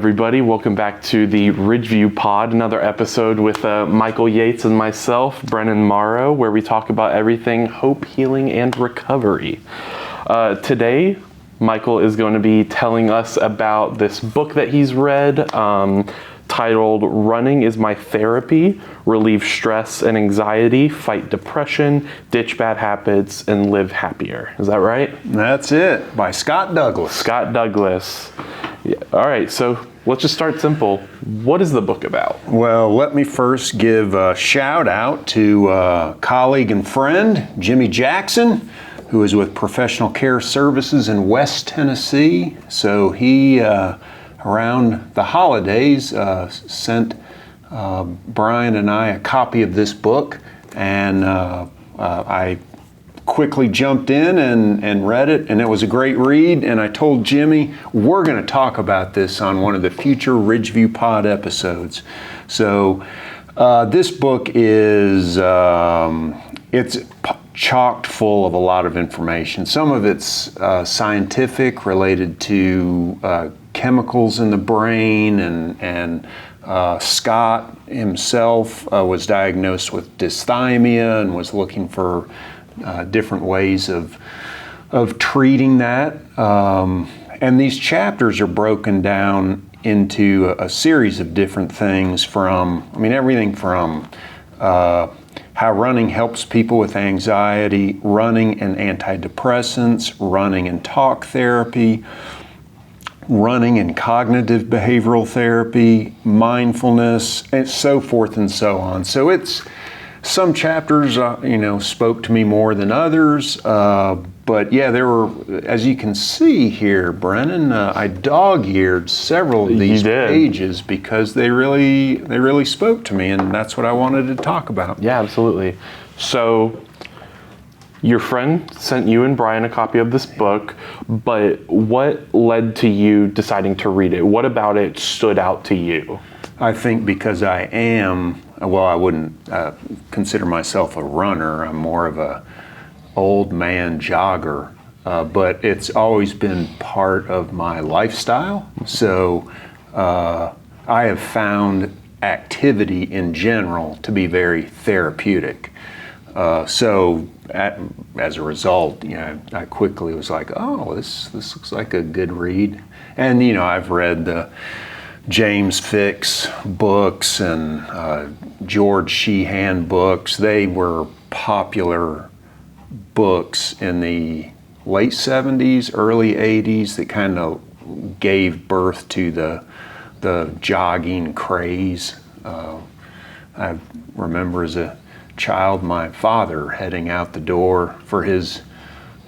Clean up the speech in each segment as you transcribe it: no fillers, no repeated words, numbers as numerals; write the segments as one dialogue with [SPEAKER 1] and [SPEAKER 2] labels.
[SPEAKER 1] everybody. Welcome back to the Ridgeview Pod, another episode with Michael Yates and myself, Brennen Morrow, where we talk about everything hope, healing, and recovery. Today, Michael is going to be telling us about this book that he's read, titled Running is My Therapy, Relieve Stress and Anxiety, Fight Depression, Ditch Bad Habits, and Live Happier. Is that right?
[SPEAKER 2] That's it, by Scott Douglas.
[SPEAKER 1] Scott Douglas. Yeah. All right, so let's just start simple. What is the book about?
[SPEAKER 2] Well, let me first give a shout out to colleague and friend, Jimmy Jackson, who is with Professional Care Services in West Tennessee. So he, around the holidays, sent Brian and I a copy of this book, and I quickly jumped in and read it, and it was a great read. And I told Jimmy, we're going to talk about this on one of the future Ridgeview Pod episodes. So this book is, it's chocked full of a lot of information. Some of it's scientific, related to chemicals in the brain, and Scott himself was diagnosed with dysthymia and was looking for different ways of treating that. And these chapters are broken down into a series of different things everything from how running helps people with anxiety, running and antidepressants, running and talk therapy, running and cognitive behavioral therapy, mindfulness, and so forth and so on. So it's some chapters, spoke to me more than others, but yeah, there were, as you can see here, Brennan, I dog-eared several of these pages because they really spoke to me, and that's what I wanted to talk about.
[SPEAKER 1] Yeah, absolutely. So your friend sent you and Brian a copy of this book, but what led to you deciding to read it? What about it stood out to you?
[SPEAKER 2] I think because I wouldn't consider myself a runner. I'm more of a old man jogger, but it's always been part of my lifestyle. So I have found activity in general to be very therapeutic. As a result, I quickly was like, oh, this looks like a good read. And I've read the James Fix books and George Sheehan books. They were popular books in the late 70s, early 80s that kind of gave birth to the jogging craze. I remember as a child my father heading out the door for his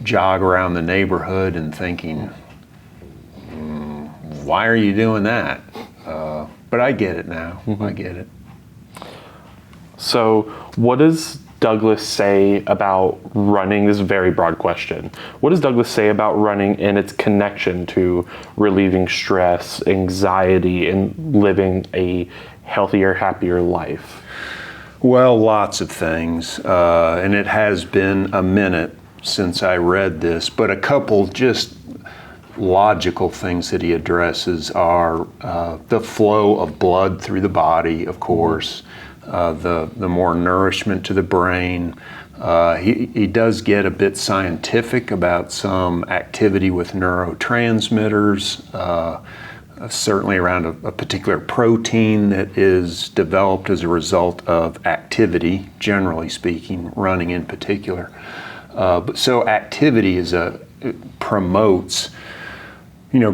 [SPEAKER 2] jog around the neighborhood and thinking, why are you doing that? But I get it now. Mm-hmm. I get it.
[SPEAKER 1] So what does Douglas say about running? This is a very broad question. What does Douglas say about running and its connection to relieving stress, anxiety, and living a healthier, happier life?
[SPEAKER 2] Well, lots of things. And it has been a minute since I read this, but a couple just logical things that he addresses are the flow of blood through the body, of course, the more nourishment to the brain. He does get a bit scientific about some activity with neurotransmitters, certainly around a particular protein that is developed as a result of activity, generally speaking, running in particular. So activity promotes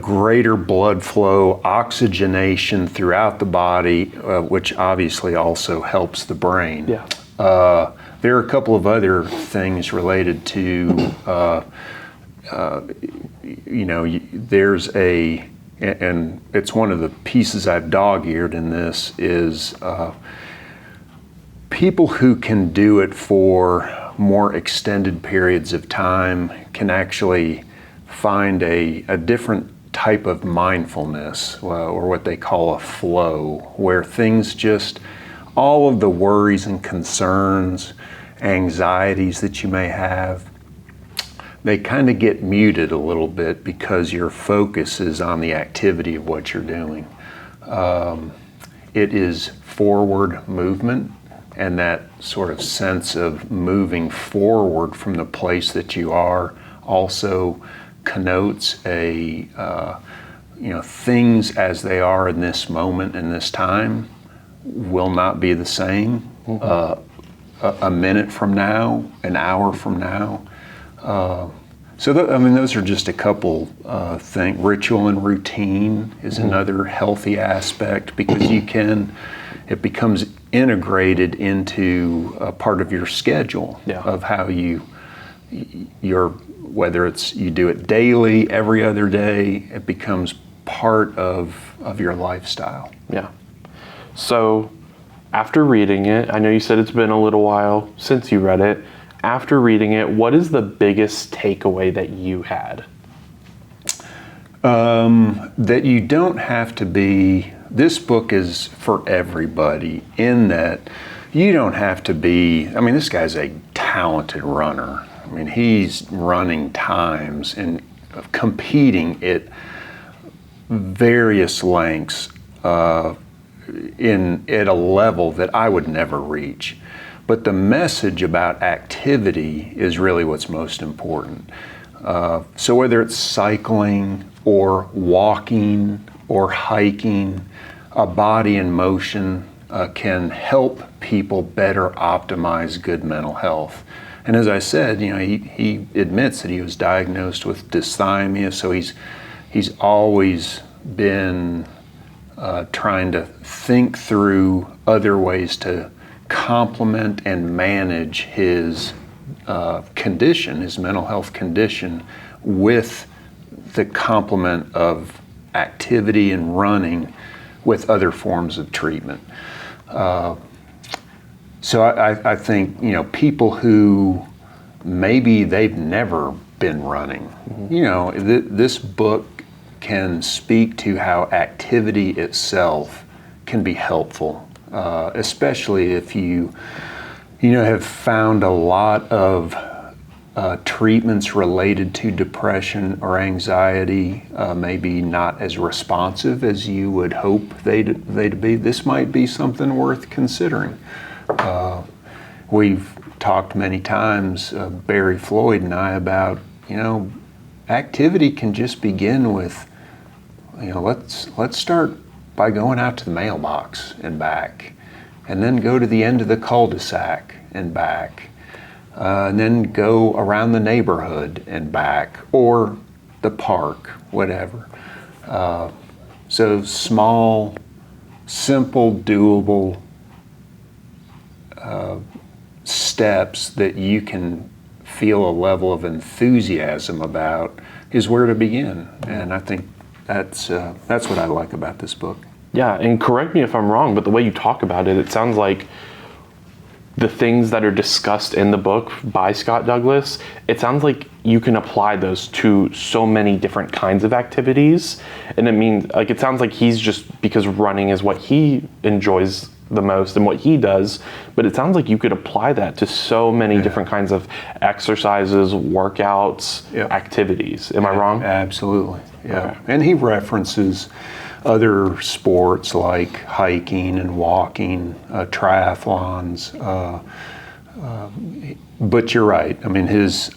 [SPEAKER 2] greater blood flow, oxygenation throughout the body, which obviously also helps the brain.
[SPEAKER 1] Yeah.
[SPEAKER 2] There are a couple of other things related to, there's and it's one of the pieces I've dog-eared in this, is people who can do it for more extended periods of time can actually find a different type of mindfulness, or what they call a flow, where things just, all of the worries and concerns, anxieties that you may have, they kind of get muted a little bit because your focus is on the activity of what you're doing. It is forward movement, and that sort of sense of moving forward from the place that you are also connotes things as they are in this moment, in this time, will not be the same a minute from now, an hour from now. Those are just a couple things. Ritual and routine is another healthy aspect, because it becomes integrated into a part of your schedule of how whether it's you do it daily, every other day, it becomes part of your lifestyle.
[SPEAKER 1] Yeah. So after reading it, I know you said it's been a little while since you read it. After reading it, what is the biggest takeaway that you had?
[SPEAKER 2] That you don't have to be, this book is for everybody, in that you don't have to be, this guy's a talented runner. He's running times and competing at various lengths at a level that I would never reach. But the message about activity is really what's most important. So whether it's cycling or walking or hiking, a body in motion can help people better optimize good mental health. And as I said, he admits that he was diagnosed with dysthymia, so he's always been trying to think through other ways to complement and manage his condition, his mental health condition, with the complement of activity and running with other forms of treatment. So I think, people who maybe they've never been running, this book can speak to how activity itself can be helpful, especially if you have found a lot of treatments related to depression or anxiety, maybe not as responsive as you would hope they'd be. This might be something worth considering. We've talked many times, Barry Floyd and I, about, activity can just begin with, let's start by going out to the mailbox and back, and then go to the end of the cul-de-sac and back, and then go around the neighborhood and back, or the park, whatever. So small, simple, doable steps that you can feel a level of enthusiasm about is where to begin. And I think that's what I like about this book.
[SPEAKER 1] Yeah, and correct me if I'm wrong, but the way you talk about it, it sounds like the things that are discussed in the book by Scott Douglas, it sounds like you can apply those to so many different kinds of activities. And it sounds like he's just, because running is what he enjoys the most and what he does, but it sounds like you could apply that to so many different kinds of exercises, workouts, activities. Am I wrong?
[SPEAKER 2] Absolutely. Yeah.
[SPEAKER 1] Okay.
[SPEAKER 2] And he references other sports like hiking and walking, triathlons. But you're right. His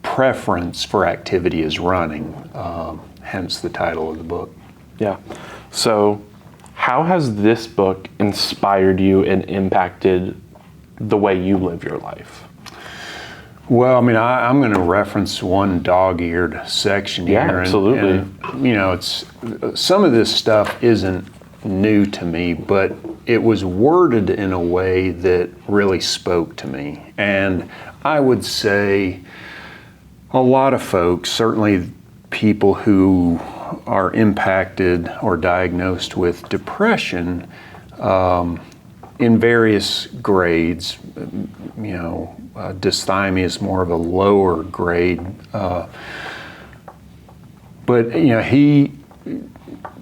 [SPEAKER 2] preference for activity is running, hence the title of the book.
[SPEAKER 1] Yeah. So how has this book inspired you and impacted the way you live your life?
[SPEAKER 2] Well, I'm going to reference one dog-eared section here.
[SPEAKER 1] Yeah, absolutely.
[SPEAKER 2] And, it's some of this stuff isn't new to me, but it was worded in a way that really spoke to me. And I would say a lot of folks, certainly people who are impacted or diagnosed with depression in various grades, dysthymia is more of a lower grade, but he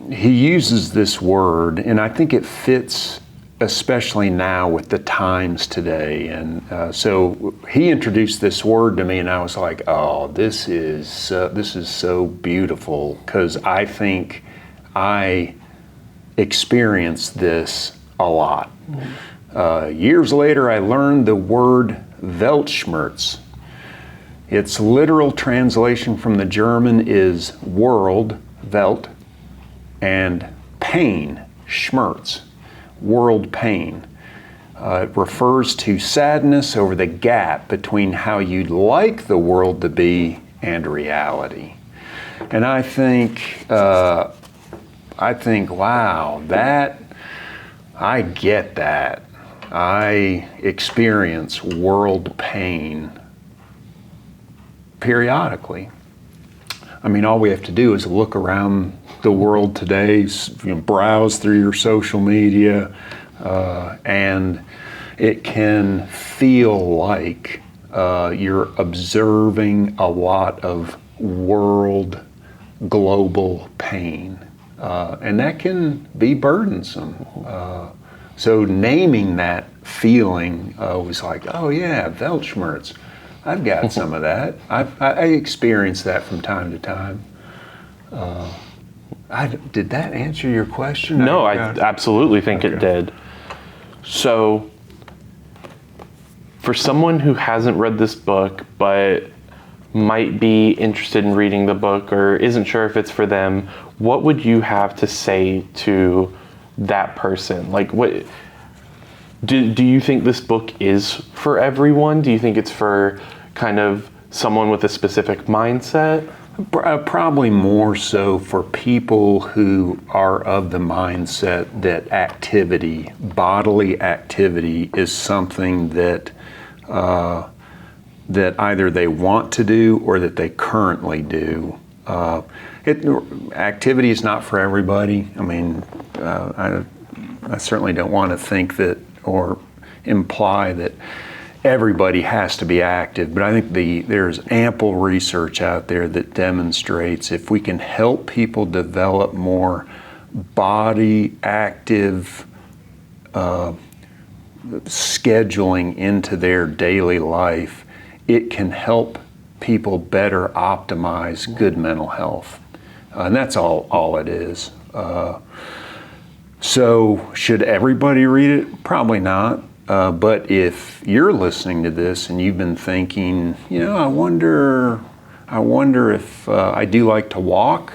[SPEAKER 2] uses this word, and I think it fits especially now with the times today. And so he introduced this word to me, and I was like, oh, this is so beautiful, because I think I experienced this a lot. Years later, I learned the word Weltschmerz. Its literal translation from the German is world, Welt, and pain, Schmerz, world pain. It refers to sadness over the gap between how you'd like the world to be and reality. And I think, wow, I get that. I experience world pain periodically. I mean, all we have to do is look around the world today, browse through your social media, and it can feel like you're observing a lot of world, global pain. And that can be burdensome. So naming that feeling was like, oh yeah, Weltschmerz. I've got some of that. I experience that from time to time. Did that answer your question?
[SPEAKER 1] No, I absolutely think it did. So, for someone who hasn't read this book but might be interested in reading the book or isn't sure if it's for them, what would you have to say to that person? Like, what do you think this book is for everyone? Do you think it's for kind of someone with a specific mindset?
[SPEAKER 2] Probably more so for people who are of the mindset that activity, bodily activity, is something that that either they want to do or that they currently do. Activity is not for everybody. I mean, I certainly don't want to think that or imply that everybody has to be active, but I think there's ample research out there that demonstrates if we can help people develop more body active scheduling into their daily life, it can help people better optimize good mental health. And that's all it is. So should everybody read it? Probably not. But if you're listening to this and you've been thinking, I wonder if I do like to walk,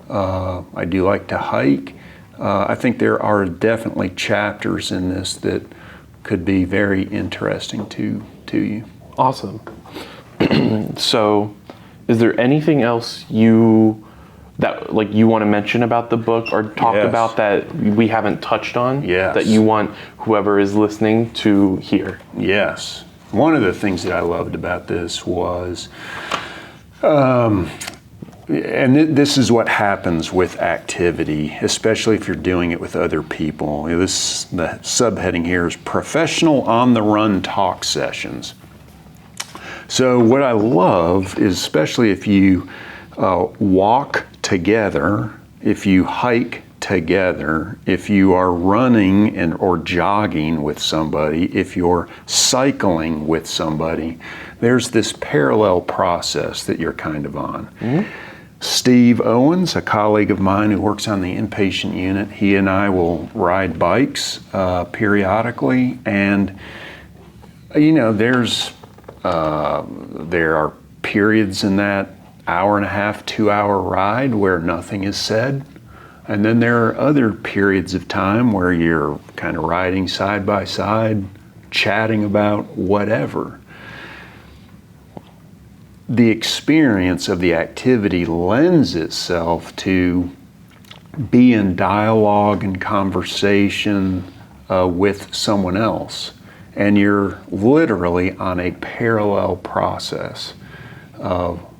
[SPEAKER 2] I do like to hike, I think there are definitely chapters in this that could be very interesting to you.
[SPEAKER 1] Awesome. So, is there anything else you want to mention about the book or talk about that we haven't touched on?
[SPEAKER 2] Yes. That
[SPEAKER 1] you want whoever is listening to hear?
[SPEAKER 2] Yes. One of the things that I loved about this was, this is what happens with activity, especially if you're doing it with other people. The subheading here is Professional on the Run Talk Sessions. So what I love is, especially if you walk together, if you hike together, if you are running or jogging with somebody, if you're cycling with somebody, there's this parallel process that you're kind of on. Mm-hmm. Steve Owens, a colleague of mine who works on the inpatient unit, he and I will ride bikes periodically, and there are periods in that hour and a half, 2 hour ride where nothing is said. And then there are other periods of time where you're kind of riding side by side, chatting about whatever. The experience of the activity lends itself to be in dialogue and conversation with someone else. And you're literally on a parallel process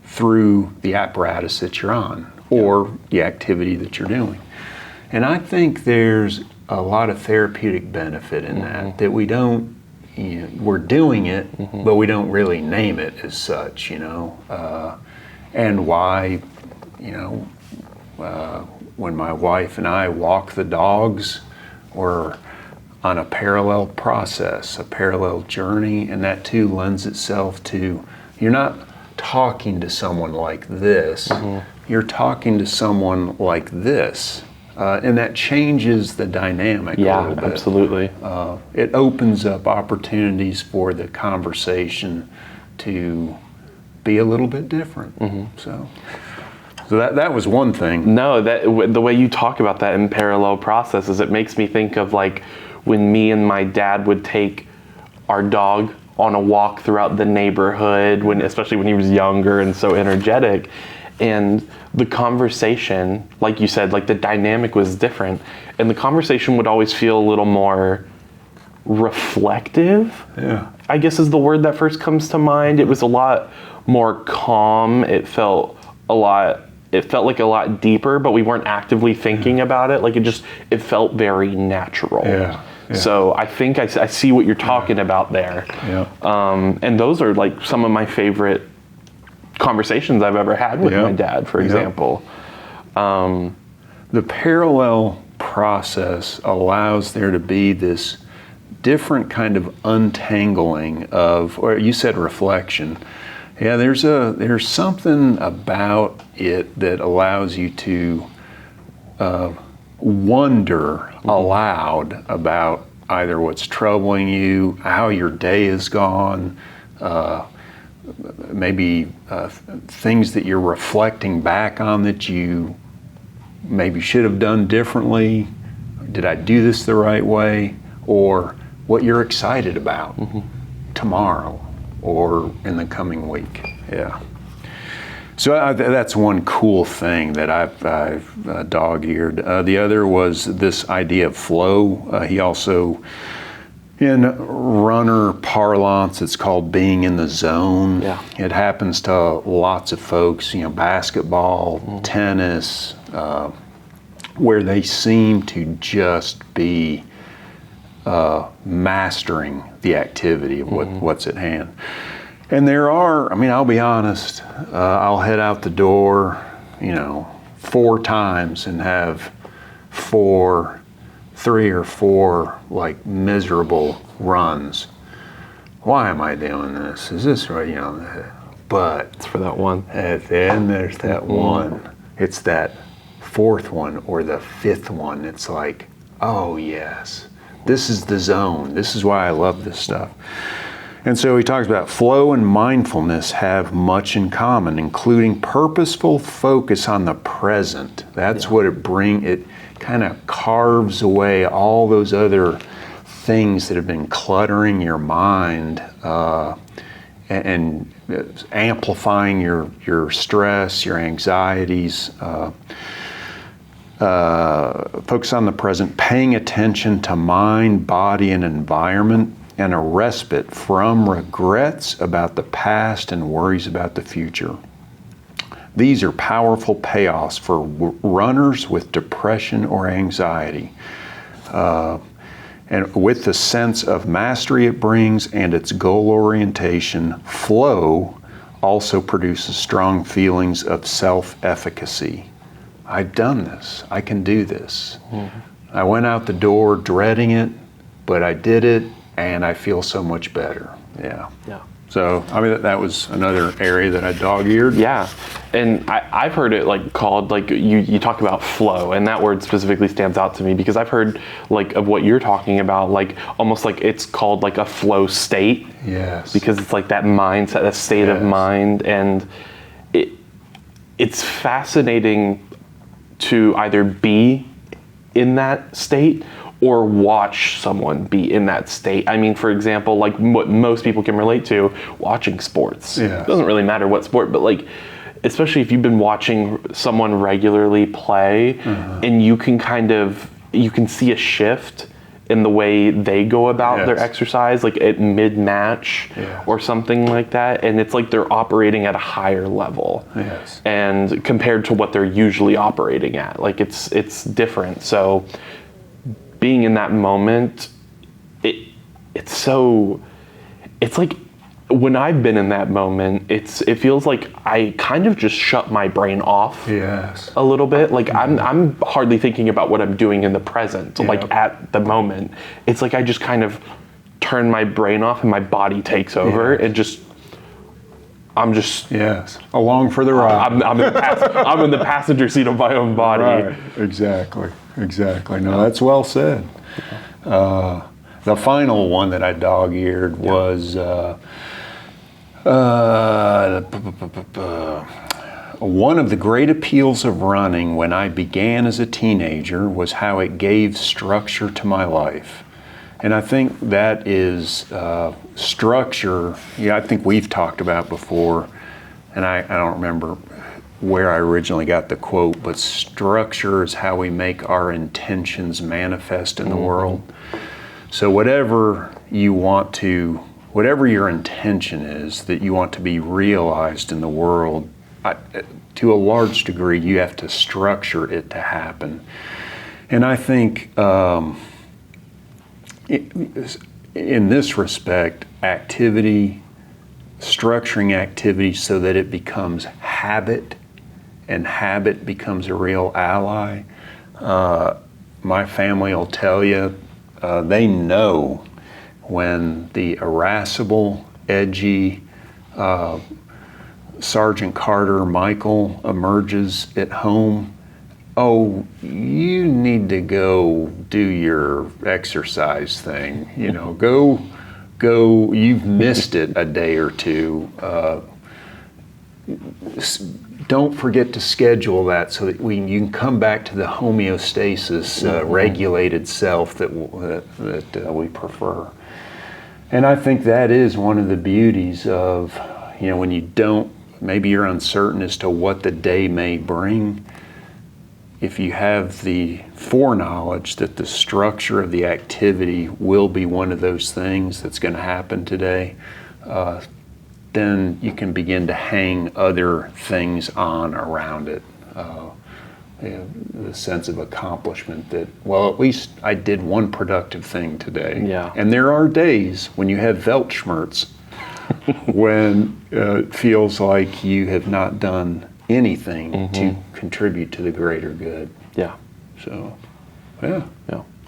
[SPEAKER 2] through the apparatus that you're on or the activity that you're doing. And I think there's a lot of therapeutic benefit in that we don't, we're doing it, but we don't really name it as such, and why, when my wife and I walk the dogs or on a parallel process, a parallel journey, and that too lends itself to, you're not talking to someone like this, you're talking to someone like this. And that changes the dynamic a little bit.
[SPEAKER 1] Absolutely.
[SPEAKER 2] It opens up opportunities for the conversation to be a little bit different. So that was one thing.
[SPEAKER 1] No, the way you talk about that in parallel processes, it makes me think of like when me and my dad would take our dog on a walk throughout the neighborhood, especially when he was younger and so energetic. And the conversation, like you said, like the dynamic was different. And the conversation would always feel a little more reflective, I guess is the word that first comes to mind. It was a lot more calm. It felt like a lot deeper, but we weren't actively thinking about it. Like it felt very natural. So I think I see what you're talking about there. And those are like some of my favorite conversations I've ever had with my dad, for example.
[SPEAKER 2] The parallel process allows there to be this different kind of untangling of, or you said reflection. Yeah, there's something about it that allows you to wonder aloud about either what's troubling you, how your day has gone, maybe things that you're reflecting back on that you maybe should have done differently. Did I do this the right way? Or what you're excited about tomorrow or in the coming week. So that's one cool thing that I've dog-eared. The other was this idea of flow. He also, in runner parlance, it's called being in the zone. It happens to lots of folks, basketball, tennis, where they seem to just be mastering the activity of what's at hand. And there are, I'll be honest, I'll head out the door, 4 times and have 3 or 4 like miserable runs. Why am I doing this? Is this right? But
[SPEAKER 1] it's for that one.
[SPEAKER 2] At the end, there's that one. It's that 4th one or the 5th one. It's like, oh yes, this is the zone. This is why I love this stuff. And so he talks about flow and mindfulness have much in common, including purposeful focus on the present. That's what it kind of carves away all those other things that have been cluttering your mind and amplifying your stress, your anxieties. Focus on the present, paying attention to mind, body, and environment, and a respite from regrets about the past and worries about the future. These are powerful payoffs for runners with depression or anxiety. And with the sense of mastery it brings and its goal orientation, flow also produces strong feelings of self-efficacy. I've done this. I can do this. I went out the door dreading it, but I did it, and I feel so much better. So, that was another area that I dog-eared.
[SPEAKER 1] And I've heard it called, you talk about flow, and that word specifically stands out to me because I've heard of what you're talking about, almost like it's called a flow state.
[SPEAKER 2] Yes.
[SPEAKER 1] Because it's that mindset, that state of mind, and it's fascinating to either be in that state or watch someone be in that state. For example, what most people can relate to, watching sports. It doesn't really matter what sport, but especially if you've been watching someone regularly play, and you can see a shift in the way they go about their exercise, at mid-match or something like that, and it's they're operating at a higher level, and compared to what they're usually operating at, it's different. So being in that moment, it's when I've been in that moment, it feels like I kind of just shut my brain off.
[SPEAKER 2] Yes.
[SPEAKER 1] A little bit. Like I'm hardly thinking about what I'm doing in the present.
[SPEAKER 2] Yep.
[SPEAKER 1] Like at the moment, it's like I just kind of turn my brain off and my body takes over and I'm just
[SPEAKER 2] along for the ride.
[SPEAKER 1] I'm in the passenger seat of my own body.
[SPEAKER 2] Right. Exactly. No, that's well said. The final one that I dog-eared was one of the great appeals of running when I began as a teenager was how it gave structure to my life. And I think that is structure. Yeah, I think we've talked about before, and I don't remember where I originally got the quote, but structure is how we make our intentions manifest in the world. So whatever your intention is that you want to be realized in the world, to a large degree, you have to structure it to happen. And I think in this respect, structuring activity so that it becomes habit, and habit becomes a real ally. My family will tell you, they know when the irascible, edgy Sergeant Carter Michael emerges at home. Oh, you need to go do your exercise thing. Go. You've missed it a day or two. Don't forget to schedule that so that you can come back to the homeostasis, regulated self that we prefer. And I think that is one of the beauties of, when maybe you're uncertain as to what the day may bring. If you have the foreknowledge that the structure of the activity will be one of those things that's going to happen today, then you can begin to hang other things on around it. The sense of accomplishment that, well, at least I did one productive thing today.
[SPEAKER 1] Yeah.
[SPEAKER 2] And there are days when you have Weltschmerz, when it feels like you have not done anything to contribute to the greater good.
[SPEAKER 1] Yeah.
[SPEAKER 2] So,
[SPEAKER 1] yeah.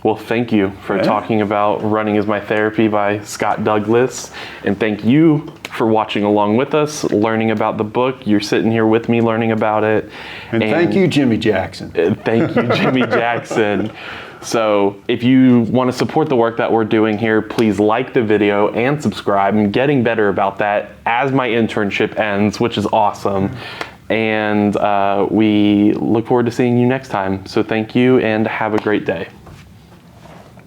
[SPEAKER 1] Well, thank you for talking about Running is My Therapy by Scott Douglas. And thank you for watching along with us, learning about the book. You're sitting here with me learning about it.
[SPEAKER 2] And thank you, Jimmy Jackson.
[SPEAKER 1] Thank you, Jimmy Jackson. So if you want to support the work that we're doing here, please like the video and subscribe. I'm getting better about that as my internship ends, which is awesome. And we look forward to seeing you next time. So thank you and have a great day.